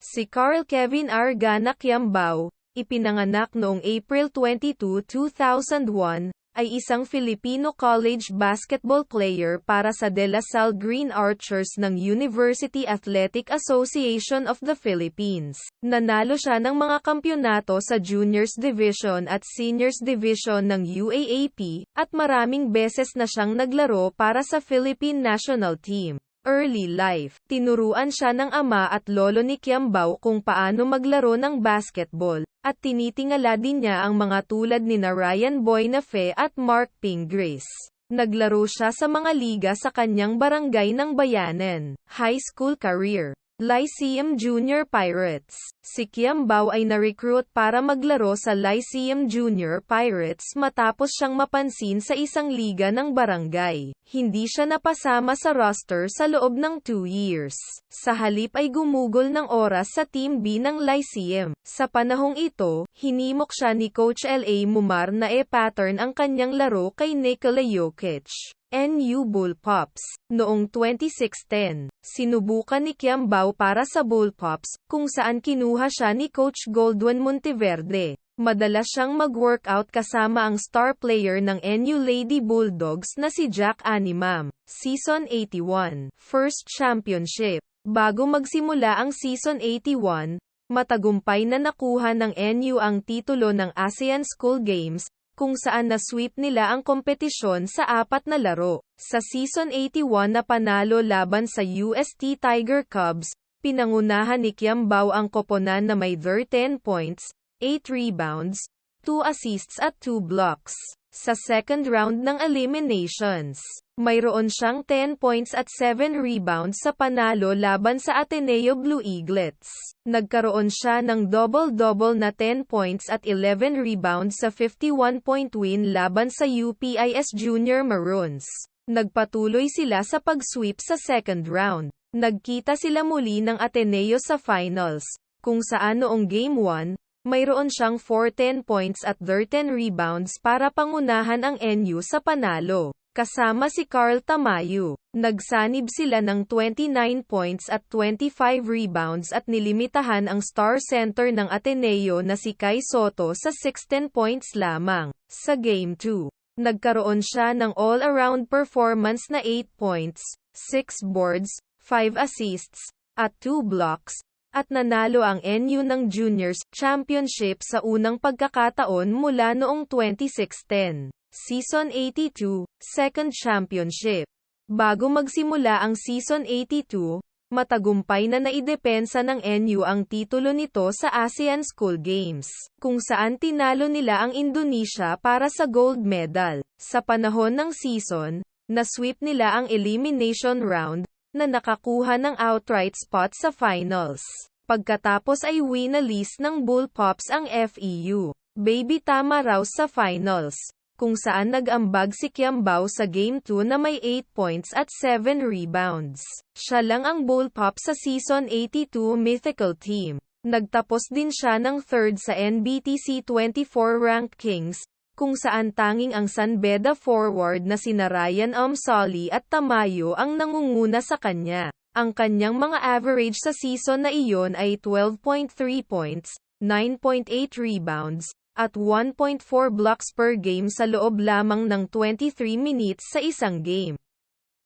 Si Carl Kevin Argana Kiambao, ipinanganak noong April 22, 2001, ay isang Filipino college basketball player para sa De La Salle Green Archers ng University Athletic Association of the Philippines. Nanalo siya ng mga kampyonato sa Juniors Division at Seniors Division ng UAAP, at maraming beses na siyang naglaro para sa Philippine National Team. Early life, tinuruan siya ng ama at lolo ni Kiambao kung paano maglaro ng basketball, at tinitingala din niya ang mga tulad ni Ryan Boynafe at Mark Pingris. Naglaro siya sa mga liga sa kanyang barangay ng bayanan. High school career, Lyceum Junior Pirates. Si Kiambao ay na-recruit para maglaro sa Lyceum Junior Pirates matapos siyang mapansin sa isang liga ng barangay. Hindi siya napasama sa roster sa loob ng 2 years. Sa halip ay gumugol ng oras sa Team B ng Lyceum. Sa panahong ito, hinimok siya ni Coach L.A. Mumar na e-pattern ang kanyang laro kay Nikola Jokic. NU Bullpups. Noong 2016, sinubukan ni Kiambao para sa Bullpups, kung saan kinuha siya ni Coach Goldwin Monteverde. Madalas siyang mag-workout kasama ang star player ng NU Lady Bulldogs na si Jack Animam. Season 81, First Championship. Bago magsimula ang Season 81, matagumpay na nakuha ng NU ang titulo ng ASEAN School Games, kung saan na-sweep nila ang kompetisyon sa 4 na laro. Sa Season 81 na panalo laban sa UST Tiger Cubs, pinangunahan ni Kiambao ang koponan na may 13 points, 8 rebounds, 2 assists at 2 blocks. Sa second round ng eliminations, mayroon siyang 10 points at 7 rebounds sa panalo laban sa Ateneo Blue Eaglets. Nagkaroon siya ng double-double na 10 points at 11 rebounds sa 51-point win laban sa UPIS Junior Maroons. Nagpatuloy sila sa pag-sweep sa second round. Nagkita sila muli ng Ateneo sa finals, kung saan noong Game 1, mayroon siyang 14 points at 13 rebounds para pangunahan ang NU sa panalo. Kasama si Carl Tamayo, nagsanib sila ng 29 points at 25 rebounds at nilimitahan ang star center ng Ateneo na si Kai Soto sa 16 points lamang. Sa Game 2, nagkaroon siya ng all-around performance na 8 points, 6 boards, 5 assists, at 2 blocks, at nanalo ang NU ng Juniors Championship sa unang pagkakataon mula noong 2016. Season 82, Second Championship. Bago magsimula ang Season 82, matagumpay na naidepensa ng NU ang titulo nito sa ASEAN School Games, kung saan tinalo nila ang Indonesia para sa gold medal. Sa panahon ng season, na-sweep nila ang elimination round, na nakakuha ng outright spot sa finals. Pagkatapos ay winalist ng Bullpups ang FEU Baby Tamaraws sa finals, kung saan nag-ambag si Kiambao sa Game 2 na may 8 points at 7 rebounds. Siya lang ang Bullpups sa Season 82 Mythical Team. Nagtapos din siya ng 3rd sa NBTC 24 rankings, kung saan tanging ang San Beda forward na sina Ryan Amsali at Tamayo ang nangunguna sa kanya. Ang kanyang mga average sa season na iyon ay 12.3 points, 9.8 rebounds, at 1.4 blocks per game sa loob lamang ng 23 minutes sa isang game.